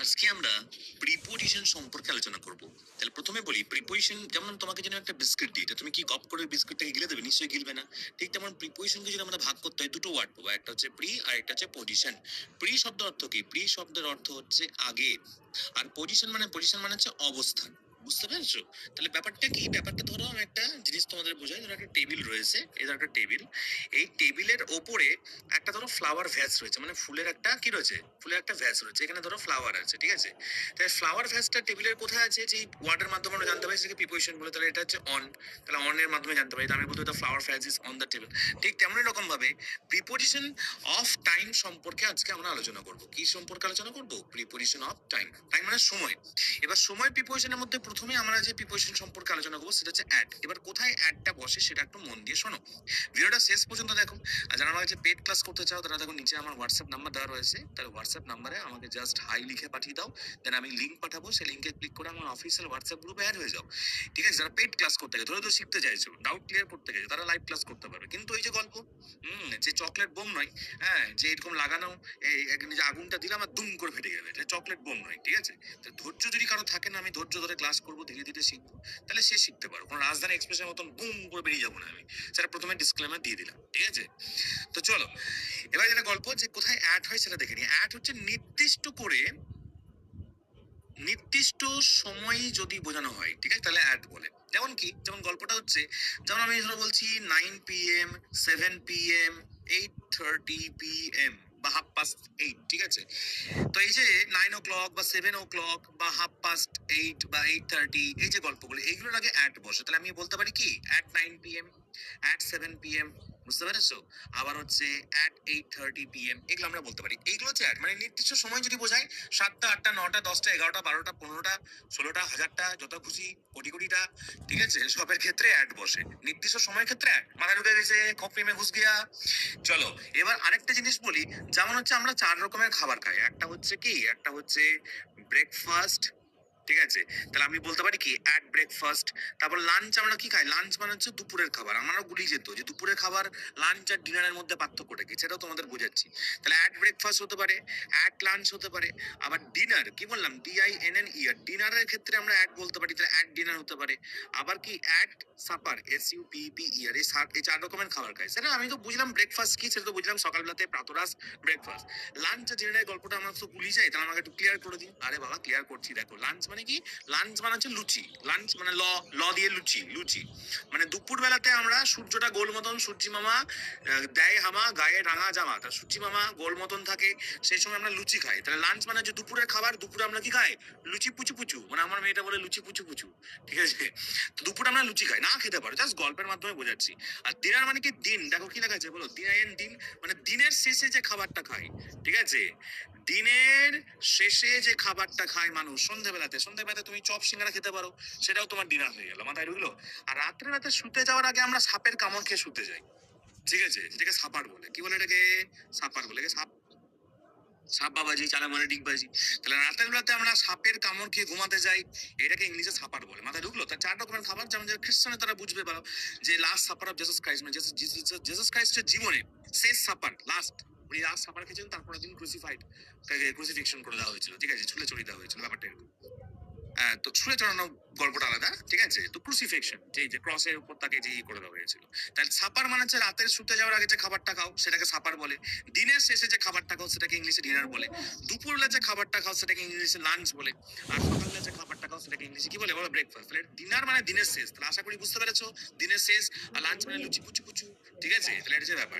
আজকে আমরা প্রিপোজিশন সম্পর্কে আলোচনা করব। তাহলে প্রথমে বলি প্রিপোজিশন, যেমন তোমাকে যদি একটা বিস্কিট দিই, তুমি কি গপ করে বিস্কিটটাকে গিলে দেবে? নিশ্চয়ই গিলবে না। ঠিক তেমন প্রিপোজিশনকে যদি আমরা ভাগ করতে হয়, দুটো ওয়ার্ড পাবো, একটা হচ্ছে প্রি আর একটা হচ্ছে পজিশন। প্রি শব্দের অর্থ কি? প্রি শব্দের অর্থ হচ্ছে আগে, আর পজিশন মানে হচ্ছে অবস্থান। বুঝতে পেরেছো? তাহলে ব্যাপারটা কি? ব্যাপারটা ধরো আমি একটা জিনিস তোমাদের বোঝাই। ধরো একটা টেবিল রয়েছে, এই ধরো একটা টেবিল। এই টেবিলের ওপরে একটা ধরো ফ্লাওয়ার ভ্যাস রয়েছে, মানে ফুলের একটা কি রয়েছে, ফুলের একটা ভ্যাস রয়েছে। এখানে ধরো ফ্লাওয়ার আছে, ঠিক আছে? তাহলে ফ্লাওয়ার ভ্যাসটা টেবিলের কোথায় আছে, যে ওয়ার্ডের মাধ্যমে আমরা জানতে পারি, সেটাকে প্রিপোজিশন বলে। তাহলে এটা হচ্ছে অন, তাহলে অন এর মাধ্যমে জানতে পারি। আমি বলতে the flower vase is on the table. ঠিক তেমনই রকম ভাবে প্রিপোজিশন অফ টাইম সম্পর্কে আজকে আমরা আলোচনা করব। কি সম্পর্কে আলোচনা করব? Preposition of time. টাইম মানে সময়। এবার সময় প্রিপোজিশনের মধ্যে প্রথমে আমরা যে প্রিপোজিশন সম্পর্কে আলোচনা করবো সেটা হচ্ছে অ্যাট। এবার কোথায় অ্যাটটা বসে সেটা একটু মন দিয়ে শোনো, ভিডিওটা শেষ পর্যন্ত দেখো। আর যারা আমার কাছে পেড ক্লাস করতে চাও তারা দেখো নিচে আমার হোয়াটসঅ্যাপ নাম্বার দেওয়া রয়েছে, তাহলে হোয়াটসঅ্যাপ নাম্বারে আমাকে জাস্ট হাই লিখে পাঠিয়ে দাও, দেন আমি লিঙ্ক পাঠাবো, সেই লিঙ্কে ক্লিক করে আমার অফিসিয়াল হোয়াটসঅ্যাপ গ্রুপে অ্যাড হয়ে যাও। ঠিক আছে? যারা পেড ক্লাস করতে গেছে, ধরো তো শিখতে চাইছো, ডাউট ক্লিয়ার করতে গেছে, তারা লাইভ ক্লাস করতে পারবে। কিন্তু এই যে গল্প, যে চকলেট বোম নয়, হ্যাঁ, যে এরকম লাগানো, এই যে আগুনটা দিলাম আর দুম করে ফেটে যাবে, এটা চকলেট বোম নয়। ঠিক আছে? তো ধৈর্য যদি কারো থাকে না, আমি ধৈর্য ধরে ক্লাস করবো, ধীরে ধীরে শিখবো, তাহলে সে শিখতে পারো। কোনো রাজধানী এক্সপ্রেসের মতন বুম করে বেরিয়ে যাবো না আমি, সেটা প্রথমে ডিসক্লেমার দিয়ে দিলাম। ঠিক আছে? তো চলো এবার যেটা গল্প, যে কোথায় অ্যাড হয় সেটা দেখে নি। অ্যাড হচ্ছে নির্দিষ্ট সময় যদি বোঝানো হয়, ঠিক আছে, তাহলে অ্যাড বলে। যেমন কি? যেমন গল্পটা হচ্ছে, যেমন আমি ধরো বলছি 9 PM, 7 PM, 8:30 PM বা 8:30, ঠিক আছে? তো এই যে 9 o'clock বা 7 o'clock বা 8:30 বা 8:30, এই যে গল্পগুলো, এইগুলোর আগে অ্যাট বসে। তাহলে আমি বলতে পারি কি, at 9 PM, at 7 PM, বুঝতে পেরেছো? আবার হচ্ছে at 8:30 PM, এগুলো আমরা বলতে পারি। এইগুলো হচ্ছে অ্যাট, মানে নির্দিষ্ট সময় যদি বোঝায়, 7টা, 8টা, 9টা, 10টা, 11টা, 12টা, 15টা, 16টা, 1000টা, যত খুশি, কোটি কোটিটা, ঠিক আছে, সবের ক্ষেত্রে অ্যাড বসে। নির্দিষ্ট সময়ের ক্ষেত্রে অ্যাড। মাথায় ঢুকে গেছে? খপ্পি মে ঘুষ গিয়া। চলো এবার আরেকটা জিনিস বলি। যেমন হচ্ছে আমরা 4 রকমের খাবার খাই। একটা হচ্ছে কি, একটা হচ্ছে ব্রেকফাস্ট, ঠিক আছে? তাহলে আমি বলতে পারি কি, অ্যাট ব্রেকফাস্ট। তারপর লাঞ্চ আমরা কি খাই? লাঞ্চ মানে হচ্ছে দুপুরের খাবার। আমারও গুলিয়ে যেত যে দুপুরের খাবার, লাঞ্চ আর ডিনারের মধ্যে পার্থক্যটা কি, সেটাও তোমাদের বোঝাচ্ছি। তাহলে অ্যাট ব্রেকফাস্ট হতে পারে, অ্যাট লাঞ্চ হতে পারে। আবার ডিনার কি বললাম, DINNER, ডিনারের ক্ষেত্রে আমরা অ্যাট বলতে পারি, তাহলে অ্যাট ডিনার হতে পারে। আবার কি, অ্যাট সাপার, SUPPER, এই 4 রকমের খাবার খাই। সেটা আমি তো বুঝলাম ব্রেকফাস্ট কি, সেটা তো বুঝলাম সকালবেলাতে প্রাতরাশ ব্রেকফাস্ট। লাঞ্চ আর ডিনারের গল্পটা আমার তো ভুলি যায়, তাহলে আমাকে একটু ক্লিয়ার করে দিন। আরে বাবা, ক্লিয়ার করছি, দেখো। লাঞ্চ মানে কি? লাঞ্চ মানে হচ্ছে লুচি। লাঞ্চ মানে ল, ল দিয়ে লুচি, লুচি মানে দুপুর বেলাতে আমরা, সূর্যটা গোল মতন, সূর্যি মামা দেয় হামা, গায়ে রাঙা জামা, তার সূর্যি মামা গোল মতন থাকে, সেই সময় আমরা লুচি খাই। তাহলে লাঞ্চ মানে হচ্ছে দুপুরের খাবার। দুপুরে আমরা কি খাই? লুচি পুচু পুচু, মানে আমার মেয়েটা বলে লুচি পুচু পুচু, ঠিক আছে? তো দুপুরে আমরা লুচি খাই, না খেতে পারো, জাস্ট গল্পের মাধ্যমে বোঝাচ্ছি। আর ডিনার মানে কি? দিন। দেখো কি লেখা আছে বলো, দিন, মানে দিনের শেষে যে খাবারটা খাই, ঠিক আছে? দিনের শেষে যে খাবারটা খায় মানুষ সন্ধ্যেবেলাতে তুমি চপ সিঙ্গারা খেতে পারো, সেটাও তোমার ডিনার হয়ে গেল। মাথায় ঢুকলো? আর রাতে শুতে যাওয়ার আগে আমরা সাপের কামড় খেয়ে শুতে যাই, ঠিক আছে? যেটাকে সাপার বলে। কি বলে এটাকে? সাপার বলে। সাপ, সাপ বাবাজি, চালা মানে ডিগবাজি। তাহলে রাতের বেলাতে আমরা সাপের কামড় খেয়ে ঘুমাতে যাই, এটাকে ইংলিশে সাপার বলে। মাথায় ঢুকলো? তার 4 রকমের খাবার, যেমন যে খ্রিস্টানে তারা বুঝবে পারো, যে last supper of Jesus Christ, মানে জেসাস ক্রাইস্টের জীবনে শেষ সাপার, লাস্ট, উনি লাস্ট সাপার খেয়েছিলেন, তারপরে দিন ক্রুসিফাইড, তাকে ক্রুসিফিকশন করে দেওয়া হয়েছিল, ঠিক আছে? ছুলে চড়িয়ে দেওয়া হয়েছিল, ব্যাপারটা এরকম। তো ছুঁড়ে চড়ানো গল্পটা আলাদা, ঠিক আছে? তো ক্রুসিফিকশন, যে ক্রসের উপর তাকে যে করে দেওয়া হয়েছিল। তাহলে সাপার মানে হচ্ছে রাতের শুতে যাওয়ার আগে যে খাবারটা খাও, সেটাকে সাপার বলে। দিনের শেষে যে খাবারটা খাও, সেটাকে ইংলিশে ডিনার বলে। দুপুরবেলা যে খাবারটা খাও, সেটাকে ইংলিশে লাঞ্চ বলে। আর সকালবেলা যে খাবারটা খাও, সেটাকে ইংলিশে কি বলে বলো? ব্রেকফাস্ট। তাহলে ডিনার মানে দিনের শেষ। তাহলে আশা করি বুঝতে পেরেছো, দিনের শেষ। আর লাঞ্চ মানে লুচি পুচু পুচু, ঠিক আছে? তাহলে এটা হচ্ছে ব্যাপার।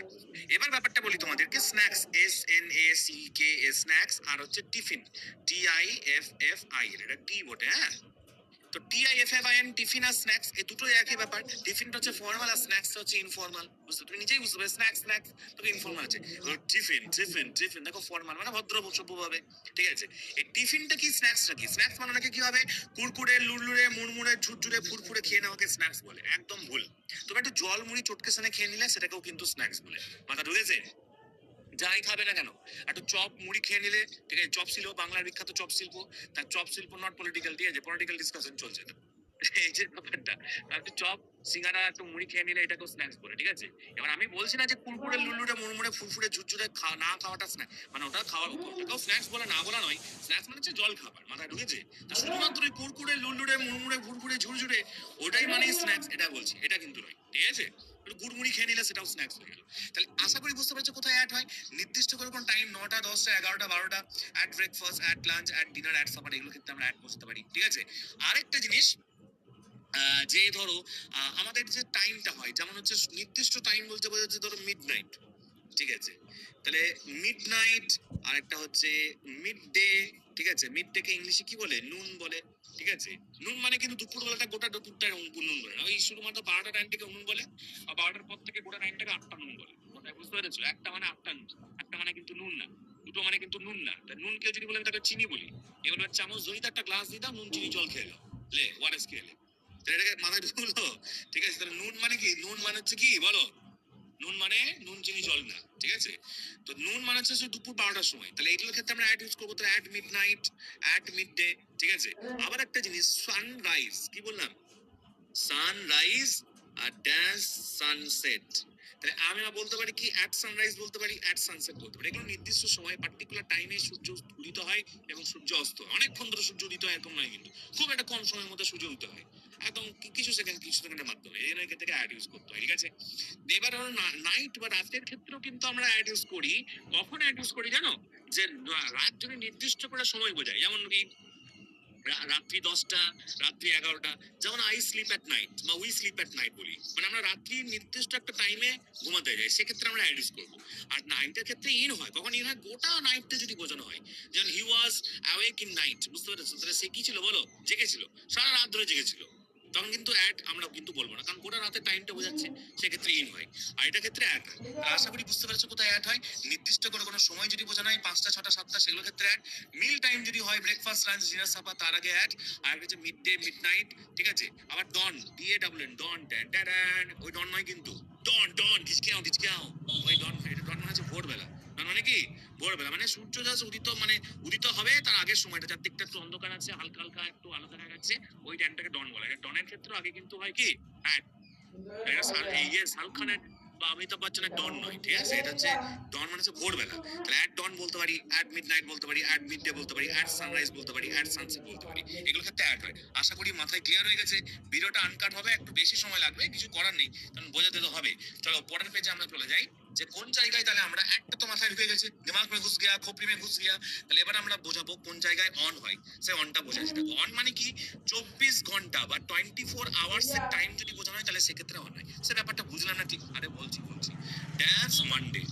এবার ব্যাপারটা বলি তোমাদেরকে, স্ন্যাক্স, SNACK, স্ন্যাক্স, আর হচ্ছে টিফিন, TIFFI, এটা টি বটে, হ্যাঁ? তো TIFFIN, টিফিন আর স্ন্যাক্স, এই দুটোই একই ব্যাপার। টিফিনটা হচ্ছে ফর্মাল আর স্ন্যাক্সটা হচ্ছে ইনফর্মাল। বুঝতে, তুমি নিজেই বুঝতে পারবে, স্ন্যাক্স তোকে ইনফর্মাল আছে। টিফিন দেখো ফর্মাল, মানে ভদ্র সভ্যভাবে, ঠিক আছে? এই টিফিনটা কি, স্ন্যাক্সটা কি? স্ন্যাক্স মানে নাকি কি হবে, কুরকুরে, লুড়লুড়ে, মুড়মুড়ে, ঝুরঝুরে, ফুরফুরে খেয়ে নেওয়াকে স্ন্যাক্স বলে। একদম ভুল। তুমি একটু জল মুড়ি চটকে সানে খেয়ে নিলে, সেটাকেও কিন্তু স্ন্যাক্স বলে। মাথা ঢুকেছে? যাই খাবে না কেন, একটু চপ মুড়ি খেয়ে নিলে, ঠিক আছে? চপ শিল্প, বাংলার বিখ্যাত চপ শিল্প। তার চপ শিল্প নট পলিটিক্যাল, ঠিক আছে? পলিটিক্যাল ডিসকাশন চলছে না। এই যে ব্যাপারটা, আপনি চপ সিঙ্গারা একটু মুড়ি খেয়ে নিলে এটাকেও স্ন্যাক্স বলে, ঠিক আছে? এবার আমি বলছি না যে কুরকুরে লুল্লুরে মুড়মুড়ে ফুরফুরে ঝুরঝুরে না খাওয়াটা স্ন্যাক্স, মানে ওটা খাওয়ার উপর, ওটাকেও স্ন্যাক্স বলে না বলা নয়। স্ন্যাক্স মানে হচ্ছে জল খাবার, মাথায় ঢুকেছে? তো শুধুমাত্র ওই কুরকুরে লুল্লুরে মুড়মুড়ে ফুরফুরে ঝুরঝুরে ওটাই মানে স্ন্যাক্স, এটা বলছি, এটা কিন্তু নয়, ঠিক আছে? একটু গুড়মুড়ি খেয়ে নিলে সেটাও স্ন্যাক্স হয়ে গেল। তাহলে আশা করি বুঝতে পারছো কোথায় অ্যাড হয়। নির্দিষ্ট করে কোন টাইম 9টা 10টা 11টা 12টা, at breakfast, at lunch, at dinner, at supper, এগুলো ক্ষেত্রে আমরা অ্যাড করতে পারি, ঠিক আছে? আরেকটা জিনিস, যে ধরো আমাদের যে টাইমটা হয়, যেমন হচ্ছে নির্দিষ্ট টাইম বলতে বোঝাচ্ছে ধরো মিড নাইট, ঠিক আছে? তাহলে মিড নাইট, আরেকটা হচ্ছে মিড ডে, ঠিক আছে? মিড ডে কে ইংলিশে কি বলে? নুন বলে, ঠিক আছে? নুন মানে কিন্তু দুপুরবেলাটা গোটা দুপুরটাই নুন বলে না, ওই শুধুমাত্র 12টা টাইমটাকে নুন বলে, আর 12টার পর থেকে গোটা টাইমটাকে 8টা নুন বলে। কোথায় বুঝতে পেরেছো? একটা মানে 8টা নুন, একটা মানে কিন্তু নুন না, দুটো মানে কিন্তু নুন না। তা নুন কেউ যদি বলে তাকে চিনি বলি, এবার চামচ ধরি একটা গ্লাস দিতাম, নুন চিনি জল খেয়ে নাও, লে ওয়ারেস খেয়ে নে। তাহলে এটাকে মাথায় ঢুকলো, ঠিক আছে? তাহলে নুন মানে কি? নুন মানে হচ্ছে কি বলো? নুন মানে নুন চিনি জল না, ঠিক আছে? তো নুন মানে হচ্ছে দুপুর 12টার সময়, তাহলে এগুলোর ক্ষেত্রে আমরা অ্যাড ইউজ করবো, তাহলে at mid night, at mid day, ঠিক আছে? আবার একটা জিনিস, সানরাইজ, কি বললাম? সানরাইজ আর ড্যাশ সানসেট। তাহলে আমি বলতে পারি কি, অ্যাট সানরাইজ বলতে পারি, অ্যাট সানসেট বলতে পারি। এগুলো নির্দিষ্ট সময় পার্টিকুলার টাইমে সূর্য উদিত হয় এবং সূর্য অস্ত হয়। অনেকক্ষণ ধরে সূর্য উদিত হয় এরকম নয়, কিন্তু খুব একটা কম সময়ের মধ্যে সূর্য উদিত হয়, একদম কিছু সেকেন্ডের মাধ্যমে, এর থেকে অ্যাড ইউজ করতে হয়, ঠিক আছে? এবার ধরো নাইট বা রাতের ক্ষেত্রেও কিন্তু আমরা অ্যাড ইউজ করি। কখন অ্যাড ইউজ করি জানো? যে রাত যদি নির্দিষ্ট করে সময় বোঝায়, যেমন কি রাত্রি 10টা, রাত্রি 11টা, যেমন আই স্লিপ অ্যাট নাইট বা উই স্লিপ অ্যাট নাইট বলি, মানে আমরা রাত্রি নির্দিষ্ট একটা টাইমে ঘুমাতে যাই, সেক্ষেত্রে আমরা অ্যাড ইউজ করবো। আর নাইটের ক্ষেত্রে ইন হয়, কখন ইন হয়? গোটা নাইটটা যদি বোঝানো হয়, যেমন হি ওয়াজ অ্যাওয়েক ইন নাইট, বুঝতে পেরেছো? তাহলে সে কি ছিল বলো? জেগেছিল, সারা রাত ধরে জেগেছিল, তখন কিন্তু অ্যাড আমরা কিন্তু বলবো না, কারণ গোটা রাতের টাইমটা বোঝাচ্ছে, সেক্ষেত্রে ইন হয়। আর এটা ক্ষেত্রে অ্যাড হয়। আশা করি বুঝতে পেরেছো কোথায় অ্যাড হয়। নির্দিষ্ট করে কোনো সময় যদি বোঝানো হয়, 5টা 6টা 7টা, সেগুলো ক্ষেত্রে অ্যাড। মিল টাইম যদি হয়, ব্রেকফাস্ট লাঞ্চ ডিনার সাপা, তার আগে অ্যাড। আর হচ্ছে মিড ডে মিড নাইট, ঠিক আছে? আবার ডন, DAWN, ডন, ড্যান, ওই ডন নয় কিন্তু, ডন ডন ঢিচকেও, ওই ডন, এটা ডন মানে হচ্ছে ভোরবেলা। ডন মানে কি? ভোরবেলা মানে সূর্য জাস্ট উদিত, মানে উদিত হবে তার আগের সময়টা, যার দিকটা একটু অন্ধকার আছে, হালকা হালকা একটু আলো দেখা যাচ্ছে, ওই টাইমটাকে ডন বলা হয়। ডনের ক্ষেত্রে আগে কিন্তু হয় কি, অ্যাড। এটা এই যে শাহরুখ খানের বা অমিতাভ বচ্চনের ডন নয়, ঠিক আছে? এটা হচ্ছে ডন মানে হচ্ছে ভোরবেলা। তাহলে অ্যাট ডন বলতে পারি, অ্যাট মিড নাইট বলতে পারি, অ্যাট মিড ডে বলতে পারি, অ্যাট সানরাইজ বলতে পারি, অ্যাট সানসেট বলতে পারি। এগুলো ক্ষেত্রে অ্যাড হয়। আশা করি মাথায় ক্লিয়ার হয়ে গেছে। ভিডিওটা আনকাট হবে, একটু বেশি সময় লাগবে, কিছু করার নেই, কারণ বোঝাতে তো হবে। চলো পরের পেজে আমরা চলে যাই, যে কোন জায়গায় তাহলে আমরা, একটা তো মাথায় ঢুকে গেছে, দিমাগ মে ঘুস গিয়া, খোপড়ি মে ঘুস গিয়া। তাহলে এবার আমরা বোঝাবো কোন জায়গায় অন হয়, সে অনটা বোঝা। সেটা অন মানে কি? 24 ঘন্টা বা 24 আওয়ার্স এর টাইম যদি বোঝানো হয়, তাহলে সেক্ষেত্রে অন হয়। সে ব্যাপারটা বুঝলাম না ঠিক, আরে বলছি ড্যাশ মানডে।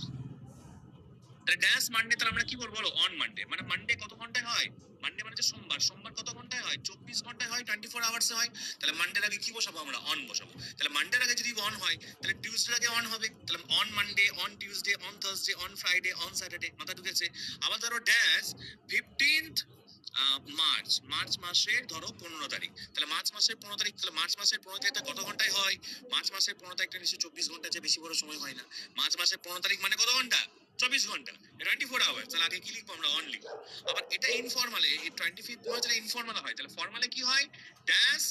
তাহলে ড্যাশ মানডে, তাহলে আমরা কি বলবো বলো? On Monday. মানে মানডে কত ঘন্টায় হয়? মানডে মানে হচ্ছে সোমবার। সোমবার কত ঘন্টায় হয়? 24 ঘন্টায় হয়, 24 আওয়ার্সে হয়। তাহলে মানডের আগে কি বসাবো আমরা? অন বসাবো। তাহলে মানডের আগে যদি অন হয়, তাহলে টিউসডের আগে অন হবে। তাহলে on Monday, on Tuesday, on Thursday, on Friday, on Saturday. মাথা ঢুকেছে? আবার ধরো ড্যাশ 15th মার্চ, মার্চ মাসের ধরো 15 তারিখ। তাহলে মার্চ মাসের 15 তারিখ, তাহলে মার্চ মাসের 15 তারিখটা কত ঘন্টায় হয়? মার্চ মাসের 15 তারিখটা নিশ্চয়ই 24 ঘন্টা, যে বেশি বড় সময় হয় না। মার্চ মাসের 15 তারিখ মানে কত ঘন্টা? 24 ঘন্টা, 24 আওয়ার্স। তাহলে আগে কি লিখবো আমরা? অন লিখবো। আবার এটা ইনফর্মালে, এই 25th মার্চ ইনফর্মাল হয়, তাহলে ফর্মালে কি হয়? ড্যাশ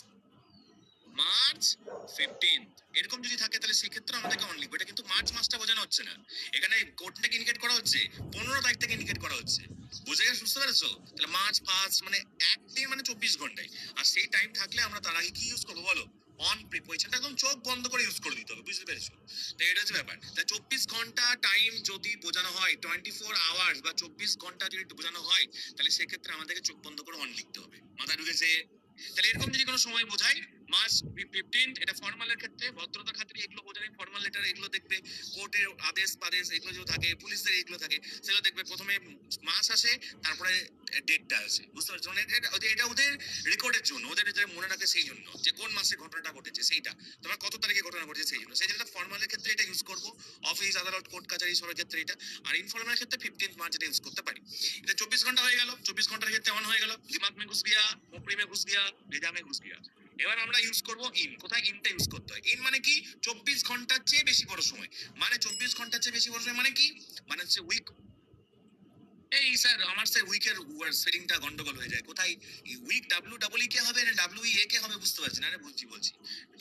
মার্চ 15th, এরকম যদি থাকে, তাহলে সেক্ষেত্রে আমাদেরকে অন লিখবো। এটা কিন্তু মার্চ মাসটা বোঝানো হচ্ছে না, এখানে কোডটাকে ইন্ডিকেট করা হচ্ছে 15 তারিখ থেকে ইন্ডিকেট করা হচ্ছে। বুঝে গেছে? বুঝতে পেরেছো? তাহলে মার্চ ফার্স্ট মানে একদিন মানে 24 ঘন্টায়। আর সেই টাইম থাকলে আমরা তার আগে কি ইউজ করবো বলো? অন প্রিপোজিশনটা একদম চোখ বন্ধ করে ইউজ করে দিতে হবে, বুঝতে পেরেছো? তো এটা হচ্ছে ব্যাপার। তাই 24 ঘন্টা টাইম যদি বোঝানো হয়, 24 আওয়ার্স বা 24 ঘন্টা যদি বোঝানো হয়, তাহলে সেক্ষেত্রে আমাদেরকে চোখ বন্ধ করে অন লিখতে হবে। মাথা ঢুকেছে? তাহলে এরকম যদি কোনো সময় বোঝায়, মার্চ 15, এটা ফর্মালের ক্ষেত্রে, ভদ্রতার খাতিরে এগুলো বোঝায়। ফর্মাল লেটার এগুলো দেখবে, কোর্টের আদেশ পাদেশ এগুলো যেগুলো থাকে, পুলিশের এগুলো থাকে, সেগুলো দেখবে প্রথমে মাস আসে, তারপরে ডেটটা আসে। বুঝতে পারছো? মানে এটা ওদের রেকর্ডের জন্য, ওদের যে মনে রাখে সেই জন্য, যে কোন মাসে ঘটনাটা ঘটেছে, সেইটা তোমার কত তারিখে ঘটনা ঘটেছে সেই জন্য। সেই জন্য ফর্মালের ক্ষেত্রে এটা ইউজ করবো, অফিস আদালত কোর্ট কাছারি সবার ক্ষেত্রে এটা। আর ইনফর্মালের ক্ষেত্রে 15th মার্চ এটা ইউজ করতে পারি। এটা 24 ঘন্টা হয়ে গেল, 24 ঘন্টার ক্ষেত্রে অন হয়ে গেল, দিমাগ মে ঘুস গিয়া, खोपड़ी में घुस गया, भेजा में घुस गया। এবার আমরা ইউজ করব ইন। কোথায় ইনটা ইউজ করতে হয়? ইন মানে কি? 24 ঘন্টার চেয়ে বেশি বড় সময়। মানে 24 ঘন্টার চেয়ে বেশি বড় সময় মানে কি? মানে হচ্ছে উইক এই স্যার আমার স্যার উইকের সেটিংটা গন্ডগোল হয়ে যায়, কোথায় উইক ডাব্লিউ ডাবল ই কে হবে না ডাব্লিউ ই এ কে হবে বুঝতে পারছি না। আরে বলছি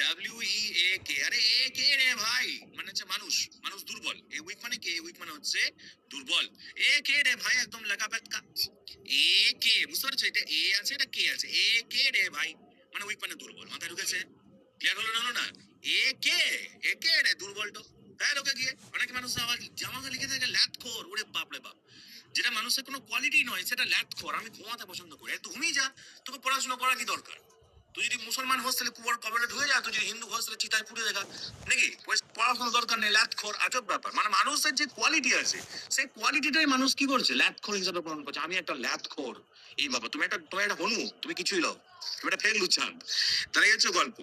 ডাব্লিউ ই এ কে, আরে এ কে রে ভাই, মানে হচ্ছে মানুষ, মানুষ দুর্বল। এ উইক মানে কে, উইক মানে হচ্ছে দুর্বল। এ কে রে ভাই একদম লাগা পাতকা, এ কে বুঝতে পারছো, এটা এ আছে এটা কে আছে, এ কে রে ভাই মানে উইক মানে দুর্বল, মাথায় ঢুকেছে? ক্লিয়ার হলো না, হলো না? এ কে, এ কে রে দুর্বল তো। হ্যাঁ লোকে গিয়ে অনেক মানুষ আবার জামাতে লিখে থাকে ল্যাথ খোর, ওরে বাপ রে বাপ, যেটা মানুষের কোনো কোয়ালিটি নয় সেটা ল্যাথ খোর। আমি ঘুমাতে পছন্দ করি, একটু ঘুমিয়ে যা, তোকে পড়াশোনা করা কি দরকার? তুই যদি মুসলমান হোস তাহলে কুয়ার কবরে ঢুকে যা, তুই যদি হিন্দু হোস তাহলে চিতায় পুড়ে দেখা, নাকি পড়াশোনার দরকার নেই, ল্যাথ খোর, আজব ব্যাপার। মানে মানুষের যে কোয়ালিটি আছে সেই কোয়ালিটিটাই মানুষ কি করছে, ল্যাথ খোর হিসাবে প্রমাণ করছে। আমি একটা ল্যাথ খোর, এই বাবা তুমি একটা হনু, তুমি কিছুই লও, তুমি একটা ফেক লুচ্ছান। তাহলে এই হচ্ছে গল্প।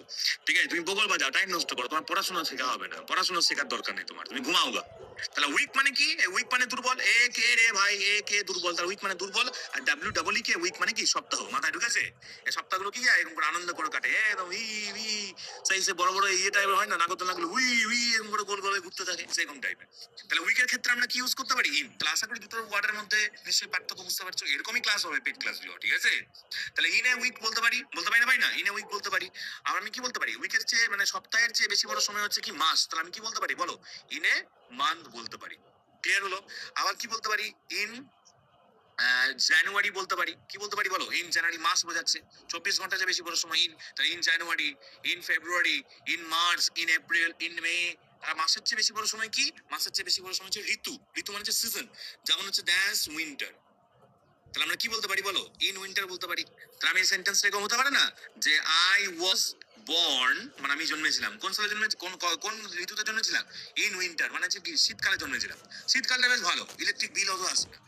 ঠিক আছে, তুমি বগল বাজাও, টাইম নষ্ট করো, তোমার পড়াশোনা শেখা হবে না, পড়াশোনা শেখার দরকার নেই তোমার, তুমি ঘুমাও গা। তাহলে উইক মানে কি, উইক মানে দুর্বল, এ কে রে ভাই, এ কে দুর্বল, তাহলে উইক মানে দুর্বল। আর ডাব্লিউ ডাবল ই কে উইক মানে কি সপ্তাহ, মাথায় ঢুকেছে? এই সপ্তাহগুলো কি যায় এরকম করে আনন্দ করে কাটে, একদম ই উই, সেই সে বড় বড় ইয়ে টাইপের হয় না, নাগত লাগলো উই উই এরকম করে গোল গোলে ঘুরতে থাকে, সেরকম টাইপের। তাহলে উইকের ক্ষেত্রে আমরা কি ইউজ করতে পারি, ইন। তাহলে আশা করি দুটোর ওয়ার্ডের মধ্যে নিশ্চয়ই পার্থক্য বুঝতে পারছো, এরকমই ক্লাস হবে পেড ক্লাসগুলো, ঠিক আছে? তাহলে ইন এ উইক বলতে পারি, বলতে পারি না ভাই, না ইন এ উইক বলতে পারি। আর আমি কি বলতে পারি, উইকের চেয়ে মানে সপ্তাহের চেয়ে বেশি বড় সময় হচ্ছে কি মাস, তাহলে আমি কি বলতে পারি বলো, ইন এ মান্থ বলতে পারি। ক্লিয়ার হলো? আবার কি বলতে পারি, ইন জানুয়ারি বলতে পারি। কি বলতে পারি বলো, ইন জানুয়ারি, মাস বোঝাচ্ছে 24 ঘন্টা যে বেশি বড় সময় ইন, তাহলে in January, in February, in March, in April, in May. আর মাসের চেয়ে বেশি বড় সময় কি, মাসের চেয়ে বেশি বড় সময় হচ্ছে ঋতু, ঋতু মানে হচ্ছে সিজন, যেমন হচ্ছে দ্যাটস উইন্টার। তাহলে আমরা কি বলতে পারি বলো, ইন উইন্টার বলতে পারি। তাহলে আমি সেন্টেন্স এরকম হতে পারে না যে আই ওয়াজ বর্ন, মানে আমি জন্মেছিলাম কোন সালে জন্মেছি, কোন কোন ঋতুতে জন্মেছিলাম, ইন উইন্টার মানে হচ্ছে কি শীতকালে জন্মেছিলাম। শীতকালটা বেশ ভালো, ইলেকট্রিক বিল অত আসে না।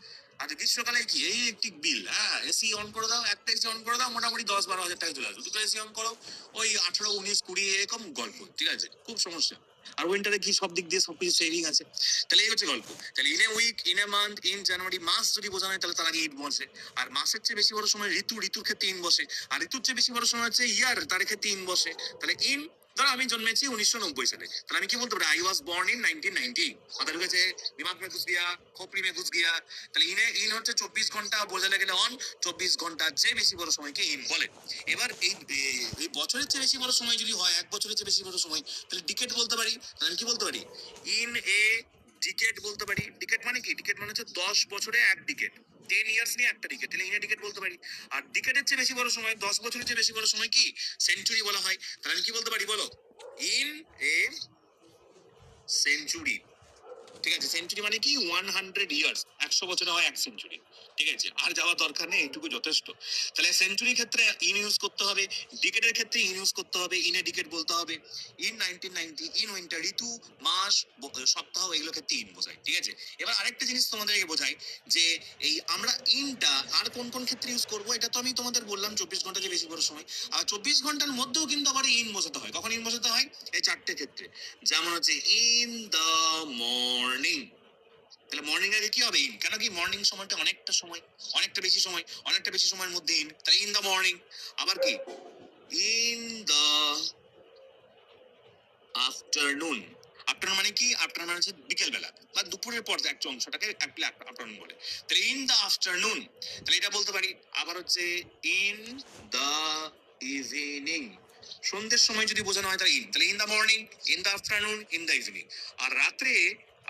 আর গ্রীষ্মকালে কি এই ইলেকট্রিক বিল, হ্যাঁ এসি অন করে দাও, একটা এসি অন করে দাও, মোটামুটি 10-12 হাজার টাকা চলে আসবে। দুটো এসি অন করো, ওই 18-19-20 এরকম গল্প, ঠিক আছে, খুব সমস্যা। আর উইন্টারে কি সব দিক দিয়ে সবকিছু সেভিং আছে। তাহলে এই হচ্ছে গল্প। তাহলে in a week, in a month, in January, মাস যদি বোঝানো হয় তাহলে তার আগে ইন বসে। আর মাসের চেয়ে বেশি বড় সময় ঋতু, ঋতুর ক্ষেত্রে ইন বসে। আর ঋতুর চেয়ে বেশি বড় সময় হচ্ছে ইয়ার, তার ক্ষেত্রে ইন বসে। তাহলে ইন, ধরো আমি জন্মেছি 1990 সালে, তাহলে আমি কি বলতে পারি, আই ওয়াজ বর্ন ইন 1990। মাথা ঢুকেছে? দিমাগ মে ঘুস গিয়া, খোপড়ি মে ঘুস গিয়া। তাহলে ইনে ইন হচ্ছে 24 ঘন্টা, বোঝালে গেলে অন, 24 ঘন্টার চেয়ে বেশি বড় সময়কে ইন বলে। এবার এই বছরের চেয়ে বেশি বড় সময় যদি হয়, 1 বছরের চেয়ে বেশি বড় সময়, তাহলে ডিকেট বলতে পারি। তাহলে আমি কি বলতে পারি, ইন এ ডিকেট বলতে পারি। ডিকেট মানে কি, ডিকেট মানে হচ্ছে 10 বছরে এক ডিকেট, 10 ইয়ার্স নিয়ে একটা ডিকেট, তাহলে ইনে ডিকেট বলতে পারি। আর ডিকেটের চেয়ে বেশি বড় সময়, 10 বছরের চেয়ে বেশি বড় সময় কি সেঞ্চুরি বলা হয়। তাহলে আমি কি বলতে পারি বলো, ইন এ সেঞ্চুরি। ঠিক আছে, সেঞ্চুরি মানে কি 100 ইয়ার্স, 100 বছরে হয় 1 সেঞ্চুরি। ঠিক আছে, আর যাওয়ার দরকার নেই, এইটুকু যথেষ্ট। তাহলে সেঞ্চুরির ক্ষেত্রে ইন ইউজ করতে হবে, ডিকেটের ক্ষেত্রে ইন ইউজ করতে হবে, ইনে ডিকেট বলতে হবে। ইন 1990, ইন উইন্টার, ঋতু, মাস, সপ্তাহ, এগুলো ক্ষেত্রে ইন বোঝায়। ঠিক আছে, এবার আরেকটা জিনিস তোমাদেরকে বোঝাই, যে এই আমরা ইনটা আর কোন কোন ক্ষেত্রে ইউজ করবো, এটা তো আমি তোমাদের বললাম 24 ঘন্টা যে বেশি বড় সময়। আর 24 ঘন্টার মধ্যেও কিন্তু আবার ইন বসাতে হয়। কখন ইন বসাতে হয়, এই 4টে ক্ষেত্রে। যেমন হচ্ছে ইন দ্য মর্নিং, তাহলে মর্নিং আগে কি হবে, ইন। কেন কি, মর্নিং সময়টা অনেকটা সময়, অনেকটা বেশি সময়, অনেকটা বেশি সময়ের মধ্যে ইন, তাহলে ইন দ্য মর্নিং। আবার কি, ইন দ্য আফটারনুন। আফটারনুন মানে কি, আফটারনুন মানে হচ্ছে বিকেল বেলা বা দুপুরের পর একটা অংশটাকে আফটারনুন বলে। তাহলে ইন দ্য আফটারনুন, তাহলে এটা বলতে পারি। আবার হচ্ছে ইন দ্য ইভিনিং, সন্ধ্যের সময় যদি বোঝানো হয় তাহলে ইন, তাহলে in the morning, in the afternoon, in the evening. আর রাত্রে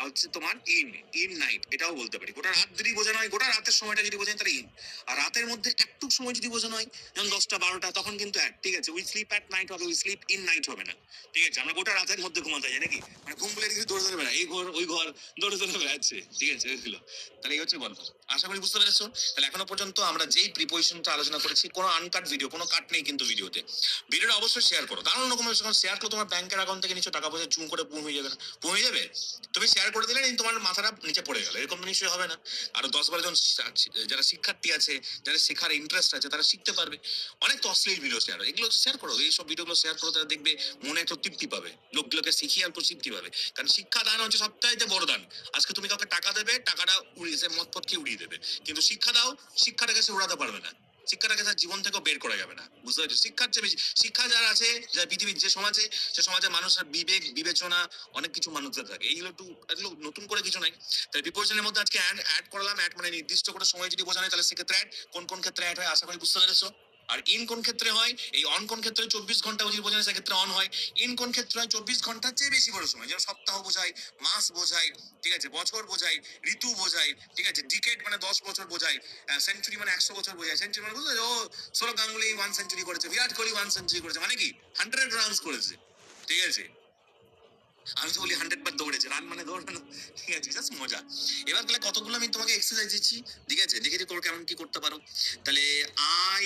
হচ্ছে তোমার ইন, ইন নাইট, এটাও বলতে পারি। গোটা রাত যদি বোঝানো হয়, গোটা রাতের সময়টা যদি বোঝায় তাহলে ইন। আর রাতের মধ্যে একটু সময় যদি বোঝানো হয়, যেমন 10টা 12টা, তখন কিন্তু এক। ঠিক আছে, উই স্লিপ অ্যাট নাইট হবে, উই স্লিপ ইন নাইট হবে না। ঠিক আছে, আমরা গোটা রাতের মধ্যে ঘুমাতে যাই নাকি, মানে ঘুম বলে কিছু দৌড়ে দৌড়ে বেড়া, এই ঘর ওই ঘর দৌড়ে দৌড়ে বেড়াচ্ছে। ঠিক আছে, ওইগুলো। তাহলে এই হচ্ছে গল্প, আশা করি বুঝতে পেরেছো। তাহলে এখনো পর্যন্ত আমরা যেই প্রিপোজিশনটা আলোচনা করেছি, কোনো আনকাট ভিডিও, কোনো কাট নেই কিন্তু ভিডিওতে। ভিডিওটা অবশ্যই শেয়ার করো, দারুণ রকমের শেয়ার করো। তোমার ব্যাংকের অ্যাকাউন্ট থেকে নিশ্চয় টাকা পয়সা চুম করে পুম হয়ে যাবে না, পুম হয়ে যাবে। তুমি শেয়ার করে দিলে তোমার মাথাটা নিচে পড়ে গেল, এরকম তো নিশ্চয়ই হবে না। আরো 10-12 জন যারা শিক্ষার্থী আছে, যারা শেখার ইন্টারেস্ট আছে, তারা শিখতে পারবে। অনেক তো অশ্লীল ভিডিও শেয়ার, এগুলো শেয়ার করো, এইসব ভিডিওগুলো শেয়ার করো, তারা দেখবে মনে একটু তৃপ্তি পাবে, লোকগুলোকে শিখিয়ে আর তৃপ্তি পাবে। কারণ শিক্ষা দান হচ্ছে সবচাইতে বড় দান। আজকে তুমি কাউকে টাকা দেবে, টাকাটা উড়িয়ে মত পথকে উড়িয়ে দেবে, কিন্তু শিক্ষা দাও, শিক্ষাটাকে সে উড়াতে পারবে না। শিক্ষাটাকে স্যার জীবন থেকেও বের করা যাবে না, বুঝতে পারছো? শিক্ষার চেয়ে বেশি শিক্ষা যার আছে, যা পৃথিবীর যে সমাজে, সে সমাজে মানুষের বিবেক বিবেচনা অনেক কিছু মানুষদের থাকে, এইগুলো একটু এগুলো নতুন করে কিছু নাই। তাহলে প্রিপোজিশনের মধ্যে আজকে অ্যাড করালাম। অ্যাড মানে নির্দিষ্ট করে সময় যদি বোঝানো হয় তাহলে সেক্ষেত্রে অ্যাড। কোন কোন ক্ষেত্রে অ্যাড হয় আশা করি বুঝতে পেরেছো। আর ইন কোন ক্ষেত্রে হয়, এই অন কোন ক্ষেত্রে 24 ঘন্টা যদি বোঝানো হয় সেক্ষেত্রে অন হয়। ইন কোন ক্ষেত্রে হয় 24 ঘন্টার চেয়ে বেশি বড় সময়, যেমন সপ্তাহ বোঝায়, মাস বোঝায়, ঠিক আছে, বছর বোঝায়, ঋতু বোঝায়, ঠিক আছে, ডিকেড মানে 10 বছর বোঝায়, সেঞ্চুরি মানে 100 বছর বোঝায়। সেঞ্চুরি মানে বুঝলে ও সৌরভ গাঙ্গুলি 1 সেঞ্চুরি করেছে, বিরাট কোহলি 1 সেঞ্চুরি করেছে, মানে কি 100 রানস করেছে, ঠিক আছে। আমি তো বলি 100 বার দৌড়েছে, রান মানে দৌড়ানো, ঠিক আছে, জাস্ট মজা। এবার তাহলে কতগুলো আমি তোমাকে এক্সারসাইজ দিচ্ছি, ঠিক আছে, দেখে দেখো কেমন কি করতে পারো। তাহলে I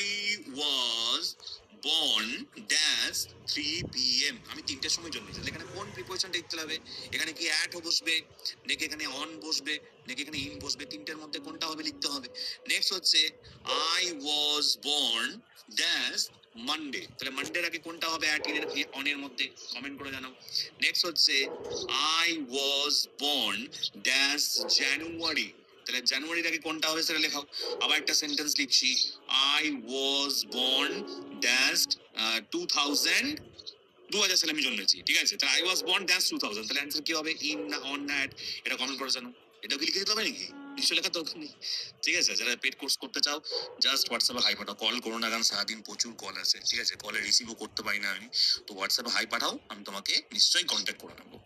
was born dash 3 PM, আমি 3টের সময় জন্মেছি। তাহলে এখানে কোন প্রিপোজিশন দেখতে হবে, এখানে কি অ্যাট বসবে, নাকি এখানে অন বসবে, নাকি এখানে ইন বসবে, 3টের মধ্যে কোনটা হবে লিখতে হবে। নেক্সট হচ্ছে I was born dash Monday, তাহলে মানডের আগে কোনটা হবে, অ্যাট ইন অনের মধ্যে, কমেন্ট করে জানাও। নেক্সট হচ্ছে আই ওয়াজ বর্ন ড্যাশ জানুয়ারি, তাহলে জানুয়ারির আগে কোনটা হবে সেটা লেখাও। আবার একটা সেন্টেন্স লিখছি, আই ওয়াজ বর্ন ড্যাশ 2000 সালে আমি জন্মেছি, ঠিক আছে। তাহলে আই ওয়াজ বর্ন ড্যাশ 2000, তাহলে অ্যান্সার কি হবে, ইন না অন না অ্যাট, এটা কমেন্ট করে জানো। এটাও কি লিখে দিতে হবে নাকি, নিশ্চয় লেখার দরকার নেই, ঠিক আছে। যারা পেড কোর্স করতে চাও জাস্ট হোয়াটসঅ্যাপে হাই পাঠাও, কল করো না, কারণ সারাদিন প্রচুর কল আছে, ঠিক আছে, কলে রিসিভও করতে পারি না আমি। তো হোয়াটসঅ্যাপে হাই পাঠাও, আমি তোমাকে নিশ্চয়ই কন্ট্যাক্ট করে নেবো।